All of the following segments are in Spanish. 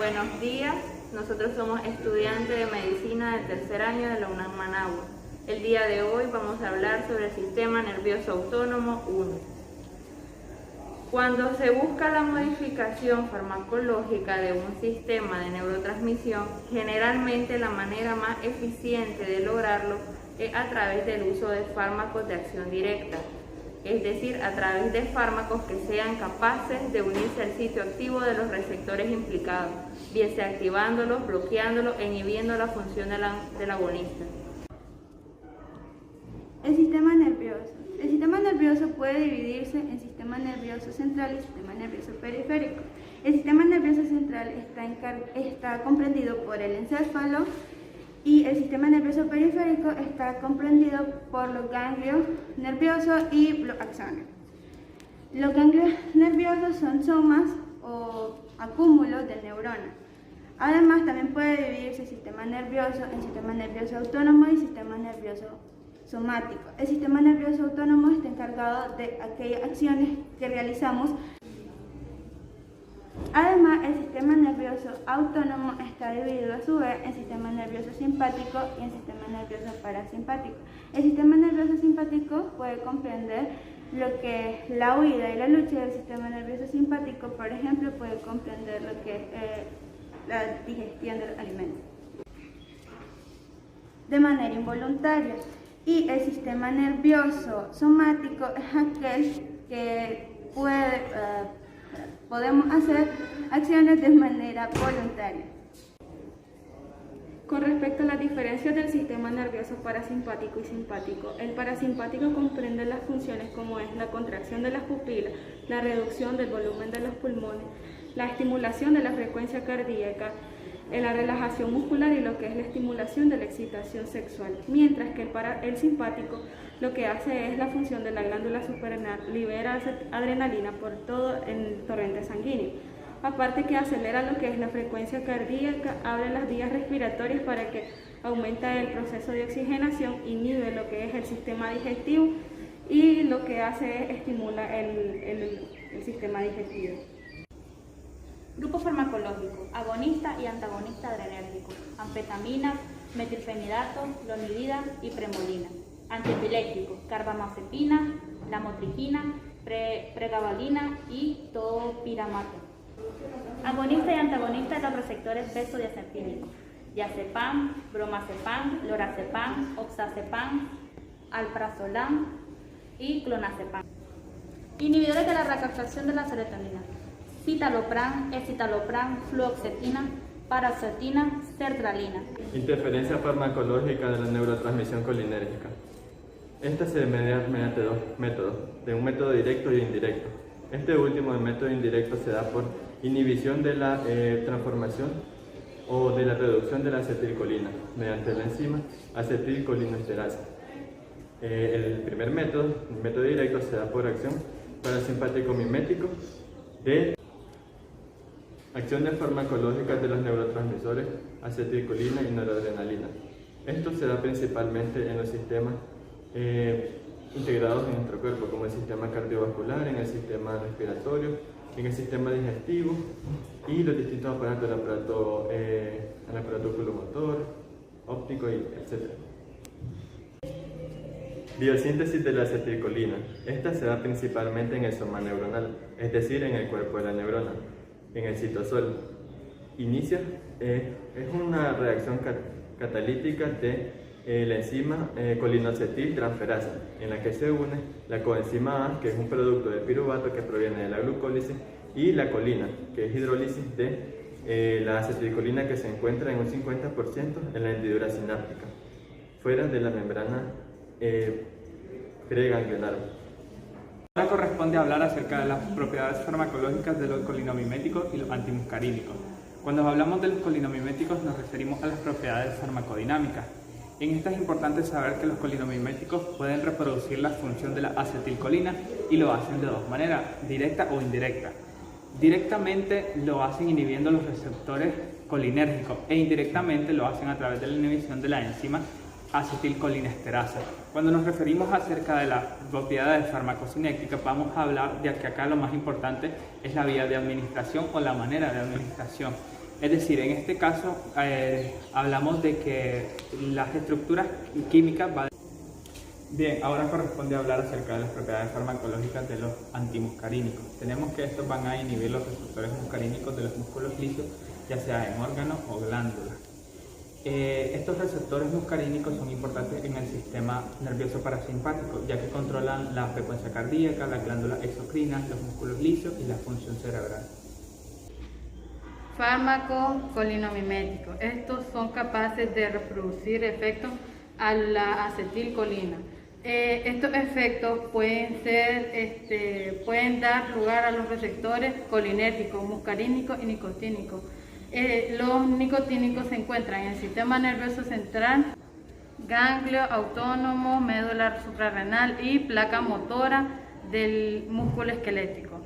Buenos días, nosotros somos estudiantes de medicina del tercer año de la UNAM Managua. El día de hoy vamos a hablar sobre el sistema nervioso autónomo 1. Cuando se busca la modificación farmacológica de un sistema de neurotransmisión, generalmente la manera más eficiente de lograrlo es a través del uso de fármacos de acción directa, es decir, a través de fármacos que sean capaces de unirse al sitio activo de los receptores implicados, bien sea activándolos, bloqueándolos e inhibiendo la función del agonista. El sistema nervioso. El sistema nervioso puede dividirse en sistema nervioso central y sistema nervioso periférico. El sistema nervioso central está comprendido por el encéfalo y el sistema nervioso periférico está comprendido por los ganglios nerviosos y los axones. Los ganglios nerviosos son somas o acúmulos de neuronas. Además, también puede dividirse el sistema nervioso en sistema nervioso autónomo y sistema nervioso somático. El sistema nervioso autónomo está encargado de aquellas acciones que realizamos. Además, el sistema nervioso autónomo está dividido a su vez en sistema nervioso simpático y en sistema nervioso parasimpático. El sistema nervioso simpático puede comprender lo que es la huida y la lucha, del sistema nervioso simpático, por ejemplo, puede comprender lo que es la digestión del alimento de manera involuntaria. Y el sistema nervioso somático es aquel que podemos hacer acciones de manera voluntaria. Con respecto a las diferencias del sistema nervioso parasimpático y simpático, el parasimpático comprende las funciones como es la contracción de las pupilas, la reducción del volumen de los pulmones, la estimulación de la frecuencia cardíaca, la relajación muscular y lo que es la estimulación de la excitación sexual, mientras que el simpático lo que hace es la función de la glándula suprarrenal, libera adrenalina por todo el torrente sanguíneo, aparte que acelera lo que es la frecuencia cardíaca, abre las vías respiratorias para que aumenta el proceso de oxigenación, inhibe lo que es el sistema digestivo y lo que hace es estimular el sistema digestivo. Grupo farmacológico, agonista y antagonista adrenérgico, anfetamina, metilfenidato, lonidina y premolina. Antiepiléptico, carbamazepina, lamotrigina, pregabalina y topiramato. Agonista y antagonista de los receptores benzodiazepínicos, diazepam, bromazepam, lorazepam, oxazepam, alprazolam y clonazepam. Inhibidores de la recaptación de la serotonina, citalopram, escitalopram, fluoxetina, paroxetina, sertralina. Interferencia farmacológica de la neurotransmisión colinérgica. Esta se media mediante dos métodos, de un método directo y indirecto. Este último, el método indirecto, se da por inhibición de la transformación o de la reducción de la acetilcolina mediante la enzima acetilcolinesterasa. El primer método, el método directo, se da por acción parasimpático-mimético de acciones farmacológicas de los neurotransmisores acetilcolina y noradrenalina. Esto se da principalmente en los sistemas integrados en nuestro cuerpo, como el sistema cardiovascular, en el sistema respiratorio, en el sistema digestivo y los distintos aparatos, el aparato oculomotor, óptico, etc. Biosíntesis de la acetilcolina. Esta se da principalmente en el soma neuronal, es decir, en el cuerpo de la neurona, en el citosol. Inicia, es una reacción catalítica de la enzima colinoacetiltransferasa, en la que se une la coenzima A, que es un producto de piruvato que proviene de la glucólisis, y la colina, que es hidrólisis de la acetilcolina, que se encuentra en un 50% en la hendidura sináptica, fuera de la membrana preganglionar. Ahora corresponde hablar acerca de las propiedades farmacológicas de los colinomiméticos y los antimuscarínicos. Cuando hablamos de los colinomiméticos nos referimos a las propiedades farmacodinámicas. En esta es importante saber que los colinomiméticos pueden reproducir la función de la acetilcolina y lo hacen de dos maneras, directa o indirecta. Directamente lo hacen inhibiendo los receptores colinérgicos e indirectamente lo hacen a través de la inhibición de la enzima acetilcolinesterasa. Cuando nos referimos acerca de las propiedades farmacocinéticas, vamos a hablar de que acá lo más importante es la vía de administración o la manera de administración. Es decir, en este caso hablamos de que las estructuras químicas van... Bien, ahora corresponde hablar acerca de las propiedades farmacológicas de los antimuscarínicos. Tenemos que estos van a inhibir los receptores muscarínicos de los músculos lisos, ya sea en órganos o glándulas. Estos receptores muscarínicos son importantes en el sistema nervioso parasimpático, ya que controlan la frecuencia cardíaca, las glándulas exocrinas, los músculos lisos y la función cerebral. Fármacos colinomiméticos. Estos son capaces de reproducir efectos a la acetilcolina. Estos efectos pueden dar lugar a los receptores colinérgicos, muscarínicos y nicotínicos. Los nicotínicos se encuentran en el sistema nervioso central, ganglio autónomo, médula suprarrenal y placa motora del músculo esquelético.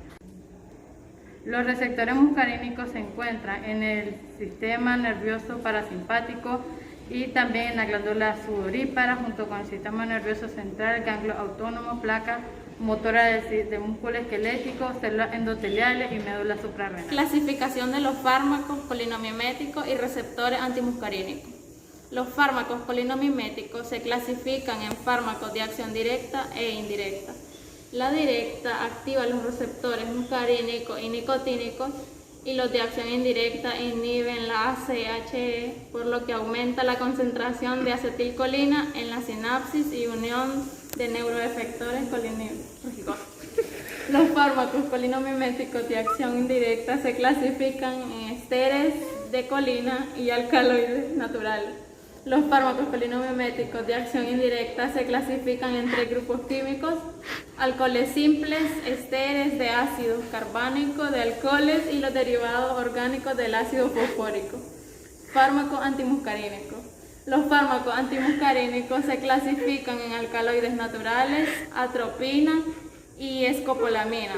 Los receptores muscarínicos se encuentran en el sistema nervioso parasimpático y también en la glándula sudorípara, junto con el sistema nervioso central, ganglio autónomo, placa motora del músculo esquelético, células endoteliales y médula suprarrenal. Clasificación de los fármacos colinomiméticos y receptores antimuscarínicos. Los fármacos colinomiméticos se clasifican en fármacos de acción directa e indirecta. La directa activa los receptores muscarínicos y nicotínicos, y los de acción indirecta inhiben la ACHE, por lo que aumenta la concentración de acetilcolina en la sinapsis y unión de neuroefectores colinérgicos. Los fármacos colinomiméticos de acción indirecta se clasifican en ésteres de colina y alcaloides naturales. Los fármacos colinomiméticos de acción indirecta se clasifican en tres grupos químicos: alcoholes simples, ésteres de ácido carbónico, de alcoholes y los derivados orgánicos del ácido fosfórico. Fármacos antimuscarínicos. Los fármacos antimuscarínicos se clasifican en alcaloides naturales, atropina y escopolamina,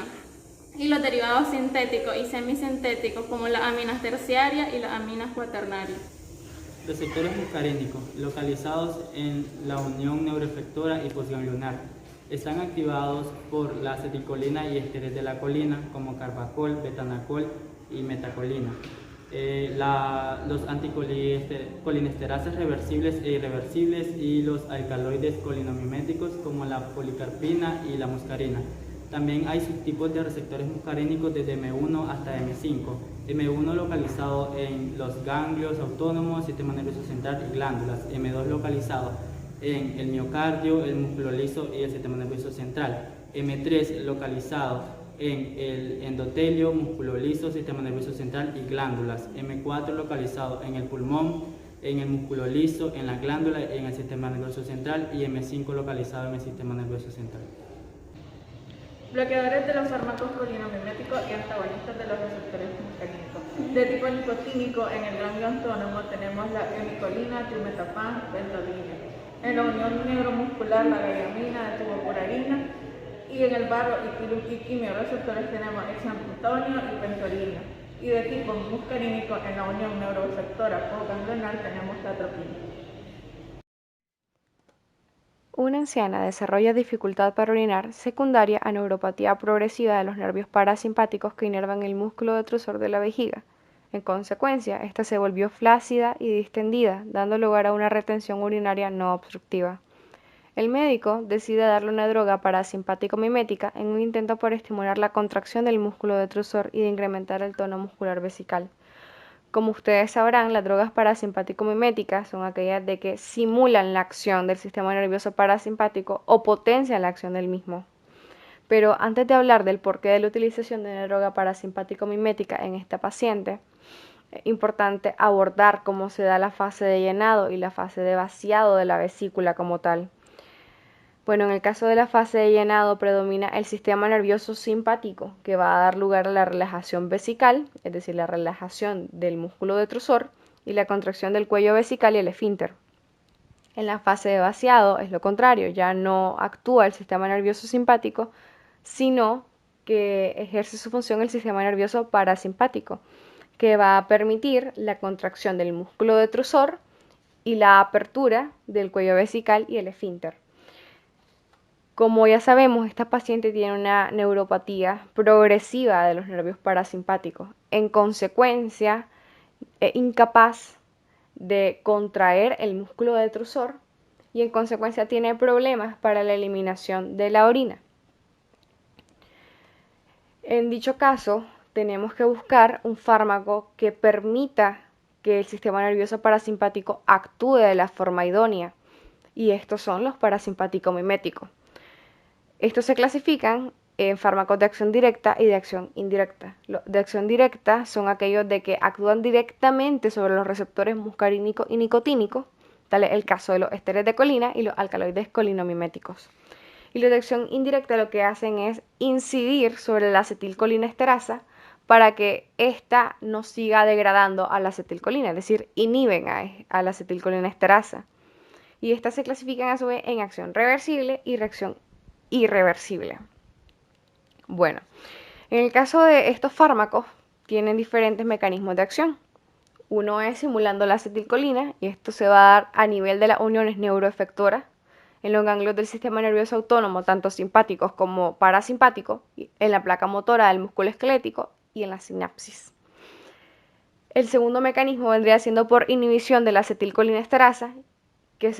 y los derivados sintéticos y semisintéticos como las aminas terciarias y las aminas cuaternarias. Receptores muscarínicos, localizados en la unión neuroefectora y postganglionar. Están activados por la acetilcolina y ésteres de la colina, como carbacol, betanacol y metacolina. Los anticolinesterases reversibles e irreversibles y los alcaloides colinomiméticos, como la policarpina y la muscarina. También hay subtipos de receptores muscarínicos desde M1 hasta M5. M1 localizado en los ganglios autónomos, sistema nervioso central y glándulas. M2 localizado en el miocardio, el músculo liso y el sistema nervioso central. M3 localizado en el endotelio, músculo liso, sistema nervioso central y glándulas. M4 localizado en el pulmón, en el músculo liso, en la glándula y en el sistema nervioso central. Y M5 localizado en el sistema nervioso central. Bloqueadores de los fármacos colinomiméticos y antagonistas de los receptores muscarínicos. De tipo nicotínico, en el ganglio autónomo tenemos la emicolina, trimetapan, benzodina. En la unión neuromuscular, la gaiamina, la tubopurarina. Y en el barro y quimioreceptores tenemos hexamplutonio y pentorina. Y de tipo muscarínico, en la unión neuroreceptora postganglionar tenemos la atropina. Una anciana desarrolla dificultad para orinar secundaria a neuropatía progresiva de los nervios parasimpáticos que inervan el músculo detrusor de la vejiga. En consecuencia, esta se volvió flácida y distendida, dando lugar a una retención urinaria no obstructiva. El médico decide darle una droga parasimpático-mimética en un intento por estimular la contracción del músculo detrusor y de incrementar el tono muscular vesical. Como ustedes sabrán, las drogas parasimpático-miméticas son aquellas de que simulan la acción del sistema nervioso parasimpático o potencian la acción del mismo. Pero antes de hablar del porqué de la utilización de una droga parasimpático-mimética en esta paciente, es importante abordar cómo se da la fase de llenado y la fase de vaciado de la vesícula como tal. Bueno, en el caso de la fase de llenado predomina el sistema nervioso simpático, que va a dar lugar a la relajación vesical, es decir, la relajación del músculo detrusor y la contracción del cuello vesical y el esfínter. En la fase de vaciado es lo contrario, ya no actúa el sistema nervioso simpático, sino que ejerce su función el sistema nervioso parasimpático, que va a permitir la contracción del músculo detrusor y la apertura del cuello vesical y el esfínter. Como ya sabemos, esta paciente tiene una neuropatía progresiva de los nervios parasimpáticos. En consecuencia, es incapaz de contraer el músculo detrusor y en consecuencia tiene problemas para la eliminación de la orina. En dicho caso, tenemos que buscar un fármaco que permita que el sistema nervioso parasimpático actúe de la forma idónea, y estos son los parasimpático-miméticos. Estos se clasifican en fármacos de acción directa y de acción indirecta. Los de acción directa son aquellos de que actúan directamente sobre los receptores muscarínicos y nicotínicos, tal es el caso de los ésteres de colina y los alcaloides colinamiméticos. Y los de acción indirecta lo que hacen es incidir sobre la acetilcolinesterasa para que ésta no siga degradando a la acetilcolina, es decir, inhiben a la acetilcolinesterasa. Y estas se clasifican a su vez en acción reversible y reacción irreversible. Bueno, en el caso de estos fármacos, tienen diferentes mecanismos de acción. Uno es simulando la acetilcolina, y esto se va a dar a nivel de las uniones neuroefectoras en los ganglios del sistema nervioso autónomo, tanto simpáticos como parasimpáticos, en la placa motora del músculo esquelético y en la sinapsis. El segundo mecanismo vendría siendo por inhibición de la acetilcolinesterasa, que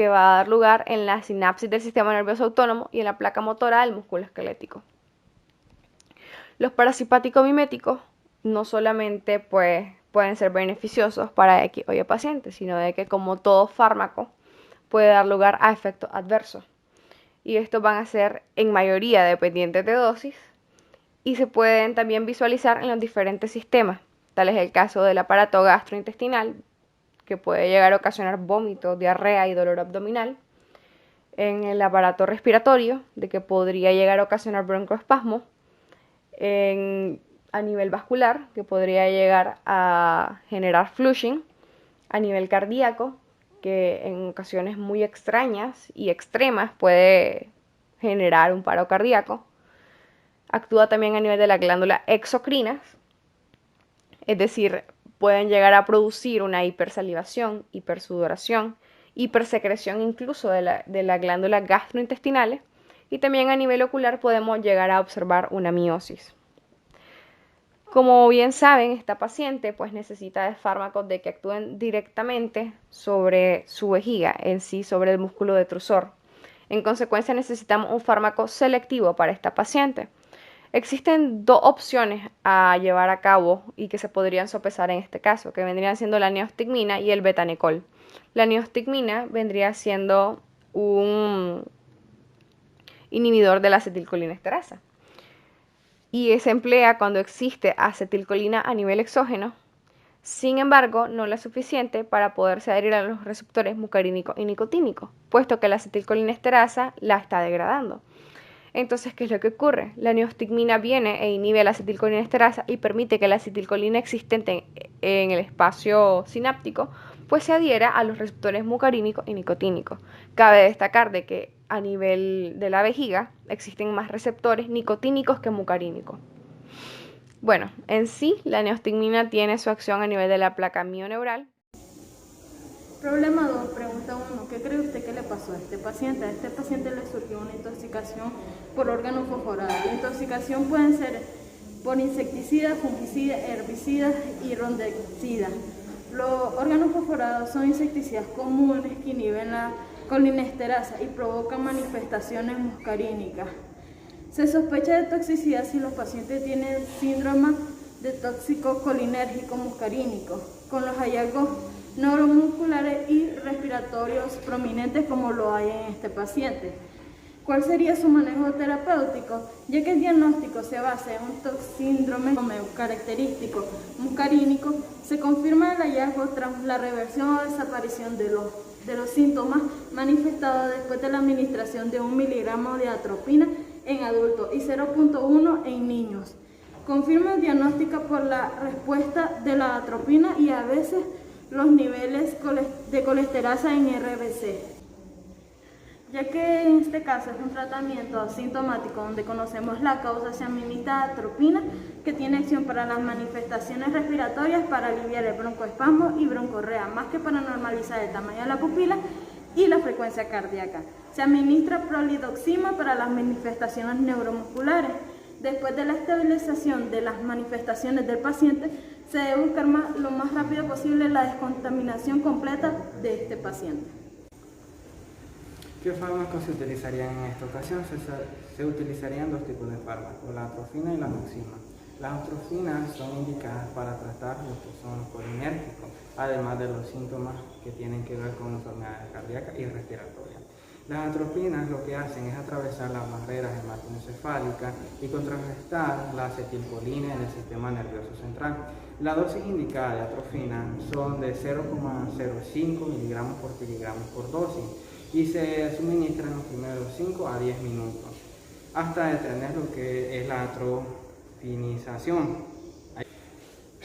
va a dar lugar en la sinapsis del sistema nervioso autónomo y en la placa motora del músculo esquelético. Los parasimpáticos miméticos no solamente pueden ser beneficiosos para X o Y pacientes, sino de que como todo fármaco puede dar lugar a efectos adversos. Y estos van a ser en mayoría dependientes de dosis y se pueden también visualizar en los diferentes sistemas. Tal es el caso del aparato gastrointestinal, que puede llegar a ocasionar vómitos, diarrea y dolor abdominal. En el aparato respiratorio, de que podría llegar a ocasionar broncoespasmo. A nivel vascular, que podría llegar a generar flushing. A nivel cardíaco, que en ocasiones muy extrañas y extremas puede generar un paro cardíaco. Actúa también a nivel de las glándulas exocrinas, es decir, pueden llegar a producir una hipersalivación, hipersudoración, hipersecreción incluso de las glándulas gastrointestinales, y también a nivel ocular podemos llegar a observar una miosis. Como bien saben, esta paciente necesita de fármacos de que actúen directamente sobre su vejiga, en sí sobre el músculo detrusor. En consecuencia necesitamos un fármaco selectivo para esta paciente. Existen dos opciones a llevar a cabo y que se podrían sopesar en este caso, que vendrían siendo la neostigmina y el betanecol. La neostigmina vendría siendo un inhibidor de la acetilcolinesterasa y se emplea cuando existe acetilcolina a nivel exógeno. Sin embargo, no es suficiente para poderse adherir a los receptores muscarínicos y nicotínicos, puesto que la acetilcolinesterasa la está degradando. Entonces, ¿qué es lo que ocurre? La neostigmina viene e inhibe la acetilcolinesterasa y permite que la acetilcolina existente en el espacio sináptico se adhiera a los receptores muscarínicos y nicotínicos. Cabe destacar de que a nivel de la vejiga existen más receptores nicotínicos que muscarínicos. Bueno, en sí, la neostigmina tiene su acción a nivel de la placa mioneural. Problema 2, pregunta 1. ¿Qué cree usted que le pasó a este paciente? A este paciente le surgió una intoxicación por órganos fosforados. La intoxicación puede ser por insecticidas, fungicidas, herbicidas y rondenicidas. Los órganos fosforados son insecticidas comunes que inhiben la colinesterasa y provocan manifestaciones muscarínicas. Se sospecha de toxicidad si los pacientes tienen síndrome de tóxico colinérgico muscarínico, con los hallazgos neuromusculares y respiratorios prominentes como lo hay en este paciente. ¿Cuál sería su manejo terapéutico? Ya que el diagnóstico se basa en un síndrome característico muscarínico, se confirma el hallazgo tras la reversión o desaparición de los síntomas manifestados después de la administración de 1 miligramo de atropina en adultos y 0.1 en niños. Confirma el diagnóstico por la respuesta de la atropina y a veces los niveles de colesterasa en RBC. Ya que en este caso es un tratamiento asintomático donde conocemos la causa, se administra atropina, que tiene acción para las manifestaciones respiratorias, para aliviar el broncoespasmo y broncorrea, más que para normalizar el tamaño de la pupila y la frecuencia cardíaca. Se administra prolidoxima para las manifestaciones neuromusculares, Después de la estabilización de las manifestaciones del paciente, se debe buscar lo más rápido posible la descontaminación completa de este paciente. ¿Qué fármacos se utilizarían en esta ocasión? Se utilizarían dos tipos de fármacos, la atrofina y la amoxicilina. Las atrofinas son indicadas para tratar lo que son los colinérgicos, además de los síntomas que tienen que ver con enfermedades cardíacas y respiratorias. Las atrofinas lo que hacen es atravesar las barreras hematoencefálicas y contrarrestar la acetilcolina en el sistema nervioso central. La dosis indicada de atrofina son de 0,05 miligramos por kilogramo por dosis y se suministra en los primeros 5 a 10 minutos hasta detener lo que es la atrofinización.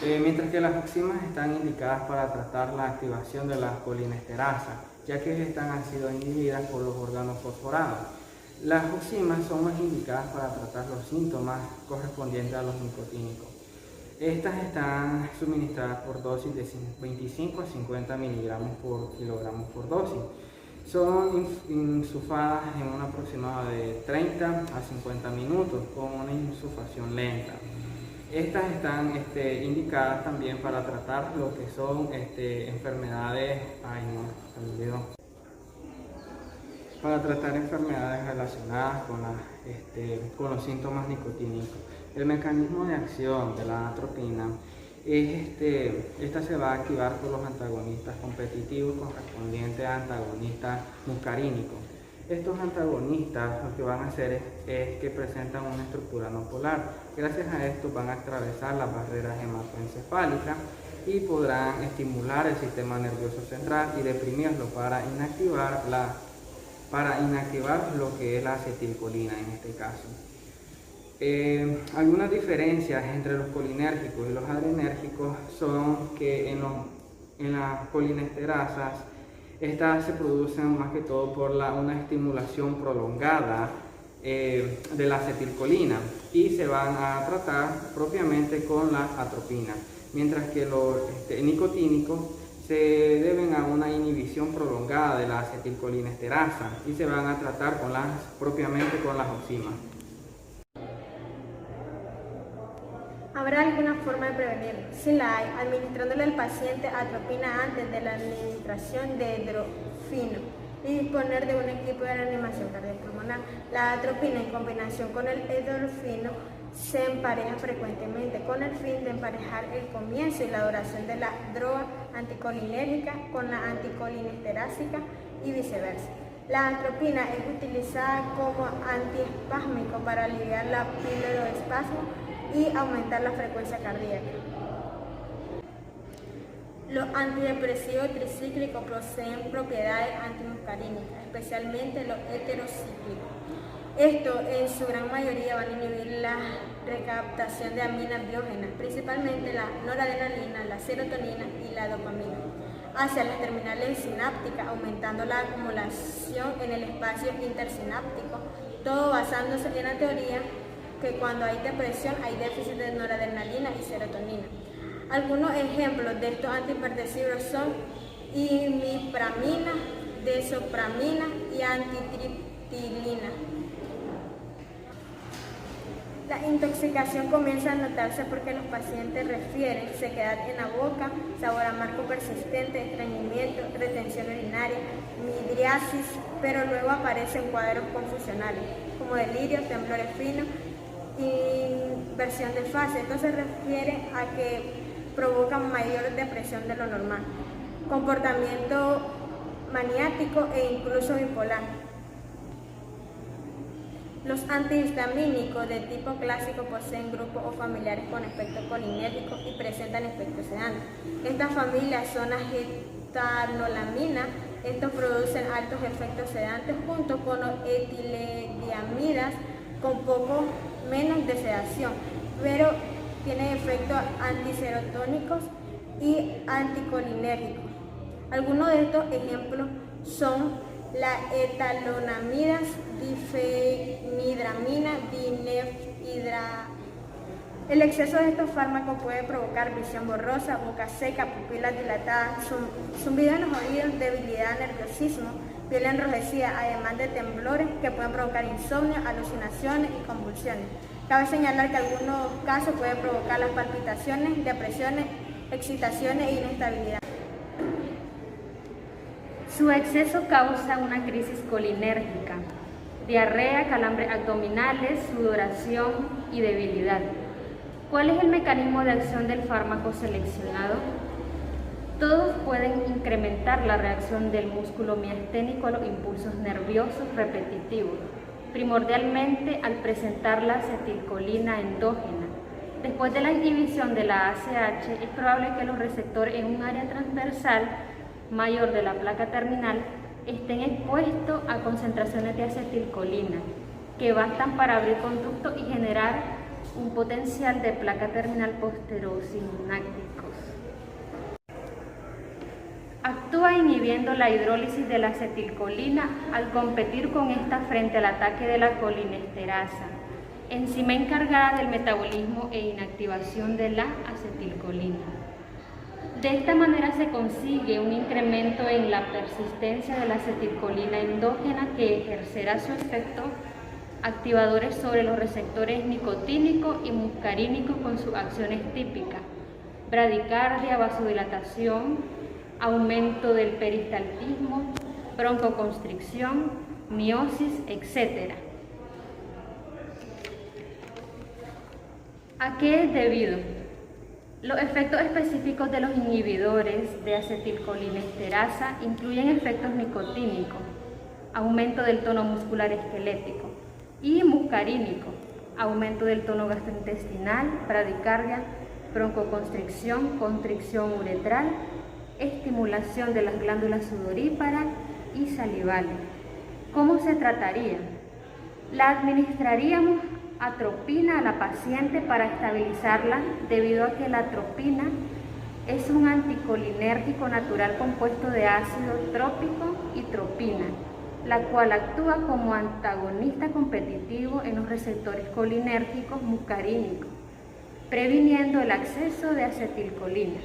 Mientras que las oximas están indicadas para tratar la activación de las colinesterasas, ya que estas han sido inhibidas por los órganos fosforados. Las oximas son más indicadas para tratar los síntomas correspondientes a los nicotínicos. Estas están suministradas por dosis de 25 a 50 miligramos por kilogramo por dosis. Son insufadas en un aproximado de 30 a 50 minutos con una insufación lenta. Estas están indicadas también para tratar lo que son enfermedades, para tratar enfermedades relacionadas con los síntomas nicotínicos. El mecanismo de acción de la atropina es esta se va a activar por los antagonistas competitivos correspondientes a antagonistas muscarínicos. Estos antagonistas lo que van a hacer es que presentan una estructura no polar. Gracias a esto van a atravesar las barreras hematoencefálicas y podrán estimular el sistema nervioso central y deprimirlo para inactivar lo que es la acetilcolina en este caso. Algunas diferencias entre los colinérgicos y los adrenérgicos son que en las colinesterasas estas se producen más que todo por una estimulación prolongada de la acetilcolina y se van a tratar propiamente con la atropina, mientras que los nicotínicos se deben a una inhibición prolongada de la acetilcolinesterasa y se van a tratar propiamente con las oximas. ¿Habrá alguna forma de prevenirlo? Si la hay, administrándole al paciente atropina antes de la administración de hidrofino y disponer de un equipo de reanimación cardiopulmonar. La atropina en combinación con el hidrofino se empareja frecuentemente con el fin de emparejar el comienzo y la duración de la droga anticolinérgica con la anticolinesterásica y viceversa. La atropina es utilizada como antiespásmico para aliviar la piloespasmo y aumentar la frecuencia cardíaca. Los antidepresivos tricíclicos poseen propiedades antimuscarínicas, especialmente los heterocíclicos. Esto en su gran mayoría van a inhibir la recaptación de aminas biógenas, principalmente la noradrenalina, la serotonina y la dopamina, hacia las terminales sinápticas, aumentando la acumulación en el espacio intersináptico, todo basándose en la teoría que cuando hay depresión hay déficit de noradrenalina y serotonina. Algunos ejemplos de estos antihipertensivos son imipramina, desopramina y antitriptilina. La intoxicación comienza a notarse porque los pacientes refieren sequedad en la boca, sabor amargo persistente, estreñimiento, retención urinaria, midriasis, pero luego aparecen cuadros confusionales como delirio, temblores finos, inversión de fase. Esto se refiere a que provocan mayor depresión de lo normal, comportamiento maniático e incluso bipolar. Los antihistamínicos de tipo clásico poseen grupos o familiares con efectos colinérgicos y presentan efectos sedantes. Estas familias son acetazolamina. Estos producen altos efectos sedantes junto con los etilediamidas con poco menos de sedación, pero tienen efectos antiserotónicos y anticolinérgicos. Algunos de estos ejemplos son la etalonamidas, difenidramina, dinefidra. El exceso de estos fármacos puede provocar visión borrosa, boca seca, pupilas dilatadas, zumbido en los oídos, debilidad, nerviosismo, piel enrojecida, además de temblores que pueden provocar insomnio, alucinaciones y convulsiones. Cabe señalar que en algunos casos puede provocar las palpitaciones, depresiones, excitaciones e inestabilidad. Su exceso causa una crisis colinérgica, diarrea, calambres abdominales, sudoración y debilidad. ¿Cuál es el mecanismo de acción del fármaco seleccionado? Todos pueden incrementar la reacción del músculo miasténico a los impulsos nerviosos repetitivos, primordialmente al presentar la acetilcolina endógena. Después de la inhibición de la ACH, es probable que los receptores en un área transversal mayor de la placa terminal estén expuestos a concentraciones de acetilcolina, que bastan para abrir conductos y generar un potencial de placa terminal posterosinápticos. Actúa inhibiendo la hidrólisis de la acetilcolina al competir con esta frente al ataque de la colinesterasa, enzima encargada del metabolismo e inactivación de la acetilcolina. De esta manera se consigue un incremento en la persistencia de la acetilcolina endógena que ejercerá su efecto activadores sobre los receptores nicotínicos y muscarínicos con sus acciones típicas: bradicardia, vasodilatación, aumento del peristaltismo, broncoconstricción, miosis, etc. ¿A qué es debido? Los efectos específicos de los inhibidores de acetilcolinesterasa incluyen efectos nicotínicos, aumento del tono muscular esquelético, y muscarínico, aumento del tono gastrointestinal, bradicardia, broncoconstricción, constricción uretral, estimulación de las glándulas sudoríparas y salivales. ¿Cómo se trataría? La administraríamos atropina a la paciente para estabilizarla, debido a que la atropina es un anticolinérgico natural compuesto de ácido trópico y tropina, la cual actúa como antagonista competitivo en los receptores colinérgicos muscarínicos, previniendo el acceso de acetilcolina.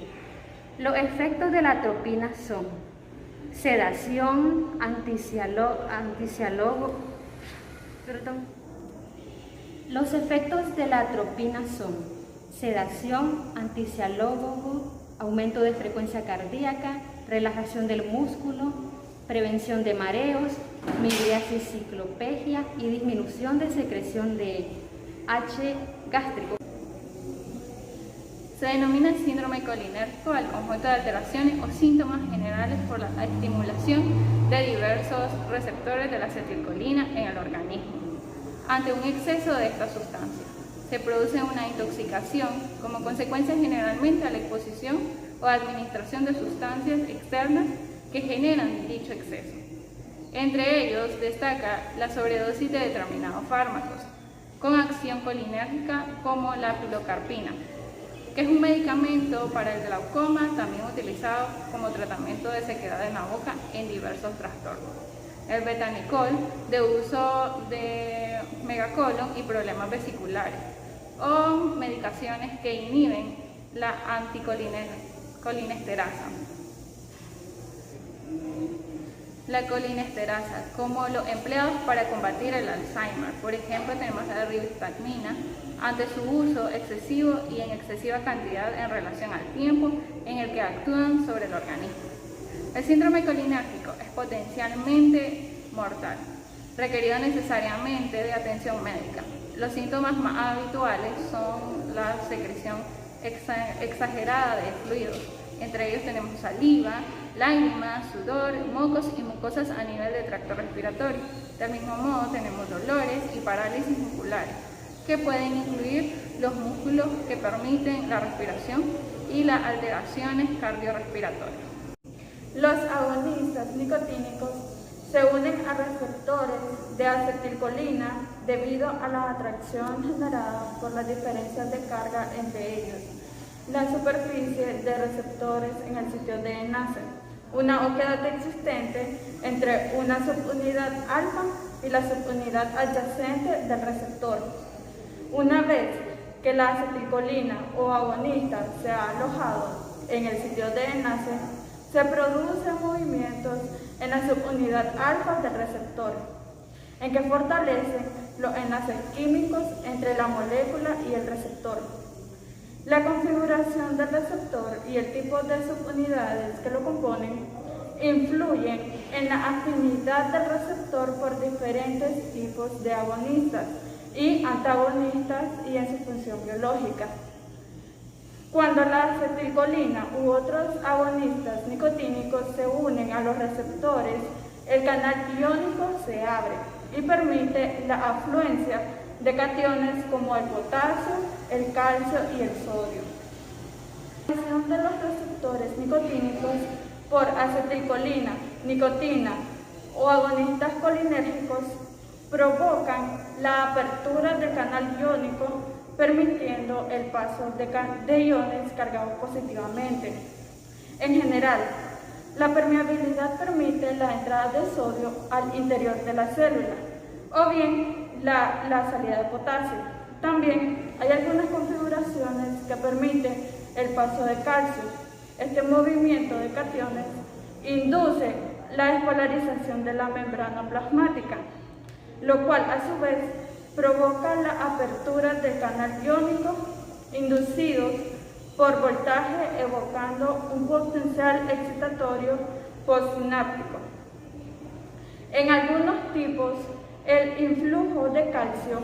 Los efectos de la atropina son sedación, Los efectos de la atropina son sedación, anticialógogo, aumento de frecuencia cardíaca, relajación del músculo, prevención de mareos, midriasis, ciclopegia y disminución de secreción de H gástrico. Se denomina síndrome colinérgico al conjunto de alteraciones o síntomas generales por la estimulación de diversos receptores de la acetilcolina en el organismo. Ante un exceso de esta sustancia, se produce una intoxicación como consecuencia generalmente a la exposición o administración de sustancias externas que generan dicho exceso. Entre ellos destaca la sobredosis de determinados fármacos con acción colinérgica como la pilocarpina, que es un medicamento para el glaucoma, también utilizado como tratamiento de sequedad en la boca en diversos trastornos. El betanicol, de uso de megacolon y problemas vesiculares, o medicaciones que inhiben la anticolinesterasa. La colinesterasa, como los empleados para combatir el Alzheimer. Por ejemplo, tenemos la rivastatina, ante su uso excesivo y en excesiva cantidad en relación al tiempo en el que actúan sobre el organismo. El síndrome colinérgico es potencialmente mortal, requerido necesariamente de atención médica. Los síntomas más habituales son la secreción exagerada de fluidos. Entre ellos tenemos saliva, lágrimas, sudor, mocos y mucosas a nivel de tracto respiratorio. Del mismo modo tenemos dolores y parálisis musculares, que pueden incluir los músculos que permiten la respiración y las alteraciones cardiorrespiratorias. Los agonistas nicotínicos se unen a receptores de acetilcolina debido a la atracción generada por las diferencias de carga entre ellos. La superficie de receptores en el sitio de enlace, una oquedad existente entre una subunidad alfa y la subunidad adyacente del receptor. Una vez que la acetilcolina o agonista se ha alojado en el sitio de enlace, se producen movimientos en la subunidad alfa del receptor, en que fortalecen los enlaces químicos entre la molécula y el receptor. La configuración del receptor y el tipo de subunidades que lo componen influyen en la afinidad del receptor por diferentes tipos de agonistas y antagonistas y en su función biológica. Cuando la acetilcolina u otros agonistas nicotínicos se unen a los receptores, el canal iónico se abre y permite la afluencia de cationes como el potasio, el calcio y el sodio. La acción de los receptores nicotínicos por acetilcolina, nicotina o agonistas colinérgicos provocan la apertura del canal iónico, permitiendo el paso de iones cargados positivamente. En general, la permeabilidad permite la entrada de sodio al interior de la célula o bien la salida de potasio. También hay algunas configuraciones que permiten el paso de calcio. Este movimiento de cationes induce la despolarización de la membrana plasmática, lo cual a su vez provoca la apertura del canal iónico inducidos por voltaje, evocando un potencial excitatorio postsináptico. En algunos tipos, el influjo de calcio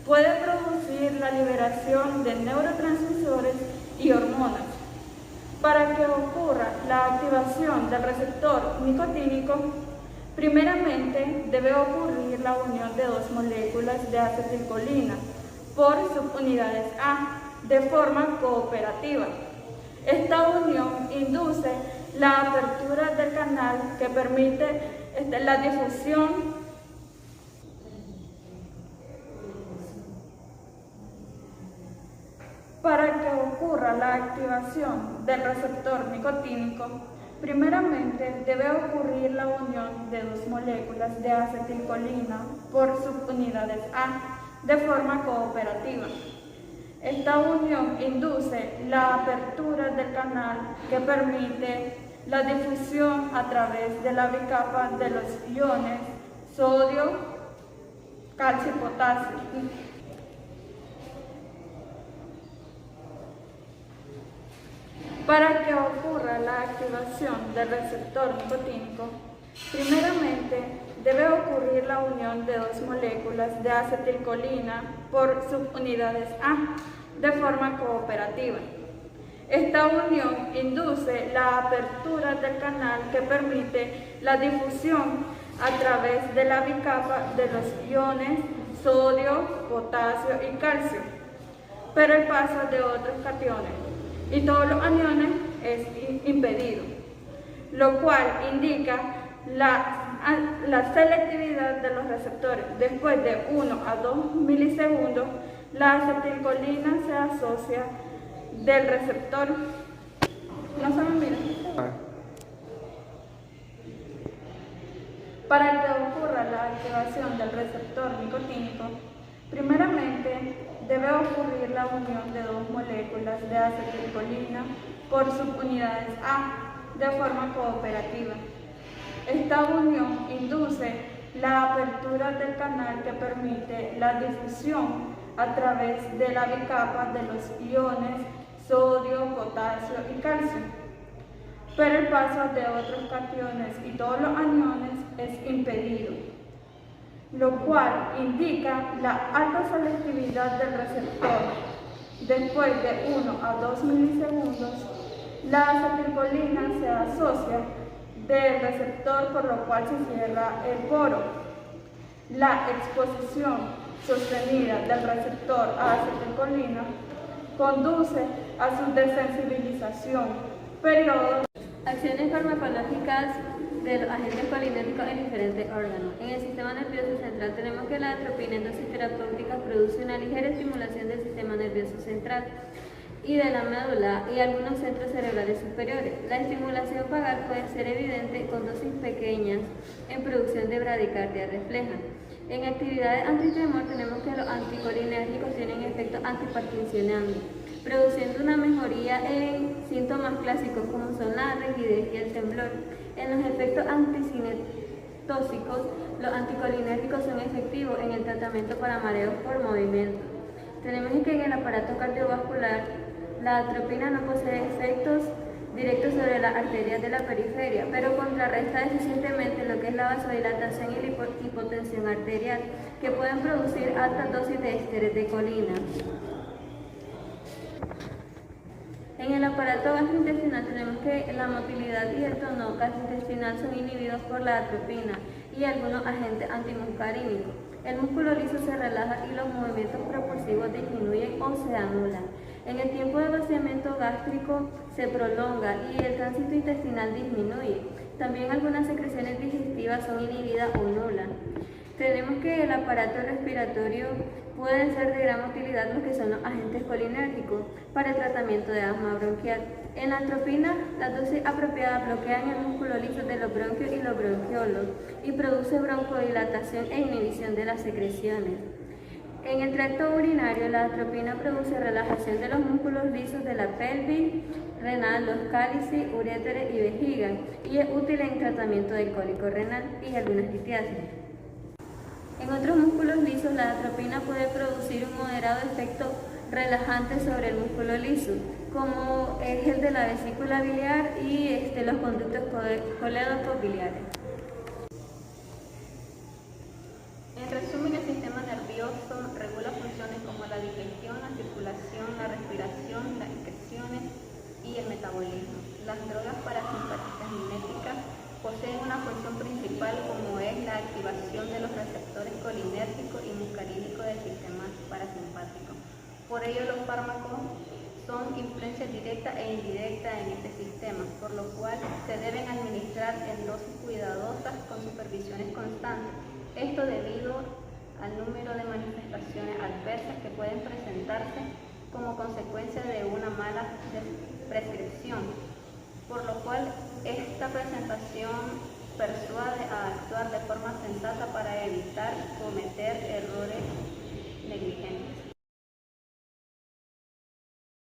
puede producir la liberación de neurotransmisores y hormonas. Para que ocurra la activación del receptor nicotínico, primeramente debe ocurrir la unión de dos moléculas de acetilcolina por subunidades A de forma cooperativa. Esta unión induce la apertura del canal que permite la difusión Para que ocurra la activación del receptor nicotínico, primeramente debe ocurrir la unión de dos moléculas de acetilcolina por subunidades A de forma cooperativa. Esta unión induce la apertura del canal que permite la difusión a través de la bicapa de los iones sodio, calcio y potasio. Para que ocurra la activación del receptor nicotínico, primeramente debe ocurrir la unión de dos moléculas de acetilcolina por subunidades A de forma cooperativa. Esta unión induce la apertura del canal que permite la difusión a través de la bicapa de los iones sodio, potasio y calcio, pero el paso de otros cationes y todos los aniones es impedido, lo cual indica la selectividad de los receptores. Después de 1 a 2 milisegundos, la acetilcolina se asocia del receptor. No se me mira. Para que ocurra la activación del receptor nicotínico, primeramente debe ocurrir la unión de dos moléculas de acetilcolina por subunidades A de forma cooperativa. Esta unión induce la apertura del canal que permite la difusión a través de la bicapa de los iones sodio, potasio y calcio, pero el paso de otros cationes y todos los aniones es impedido, lo cual indica la alta selectividad del receptor. Después de 1 a 2 milisegundos, la acetilcolina se asocia del receptor, por lo cual se cierra el poro. La exposición sostenida del receptor a acetilcolina conduce a su desensibilización. Periodo. Acciones farmacológicas de los agentes colinérgicos en diferentes órganos. En el sistema nervioso central tenemos que la atropina en dosis terapéuticas produce una ligera estimulación del sistema nervioso central y de la médula y algunos centros cerebrales superiores. La estimulación vagal puede ser evidente con dosis pequeñas en producción de bradicardia refleja. En actividades antitremor tenemos que los anticolinérgicos tienen efectos antiparkinsonianos, produciendo una mejoría en síntomas clásicos como son la rigidez y el temblor. En los efectos tóxicos, los anticolinérgicos son efectivos en el tratamiento para mareos por movimiento. Tenemos que en el aparato cardiovascular, la atropina no posee efectos directos sobre las arterias de la periferia, pero contrarresta eficientemente lo que es la vasodilatación y la hipotensión arterial, que pueden producir altas dosis de ésteres de colina. En el aparato gastrointestinal tenemos que la motilidad y el tono gastrointestinal son inhibidos por la atropina y algunos agentes antimuscarínicos. El músculo liso se relaja y los movimientos propulsivos disminuyen o se anulan. En el tiempo de vaciamiento gástrico se prolonga y el tránsito intestinal disminuye. También algunas secreciones digestivas son inhibidas o nulas. Tenemos que el aparato respiratorio pueden ser de gran utilidad lo que son los agentes colinérgicos para el tratamiento de asma bronquial. En la atropina, las dosis apropiadas bloquean el músculo liso de los bronquios y los bronquiolos y produce broncodilatación e inhibición de las secreciones. En el tracto urinario, la atropina produce relajación de los músculos lisos de la pelvis, renal, los cálices, uréteres y vejiga, y es útil en tratamiento del cólico renal y algunas litiasis. En otros músculos lisos, la atropina puede producir un moderado efecto relajante sobre el músculo liso, como es el de la vesícula biliar y los conductos colédocos-biliares. En resumen, el sistema nervioso regula funciones como la digestión, la circulación, la respiración, las excreciones y el metabolismo. Las drogas parasimpáticas miméticas poseen una función principal como es la activación de los receptores colinérgicos y muscarínicos del sistema parasimpático. Por ello, los fármacos son influencias directas e indirectas en este sistema, por lo cual se deben administrar en dosis cuidadosas con supervisiones constantes. Esto debido al número de manifestaciones adversas que pueden presentarse como consecuencia de una mala prescripción, por lo cual esta presentación persuade a actuar de forma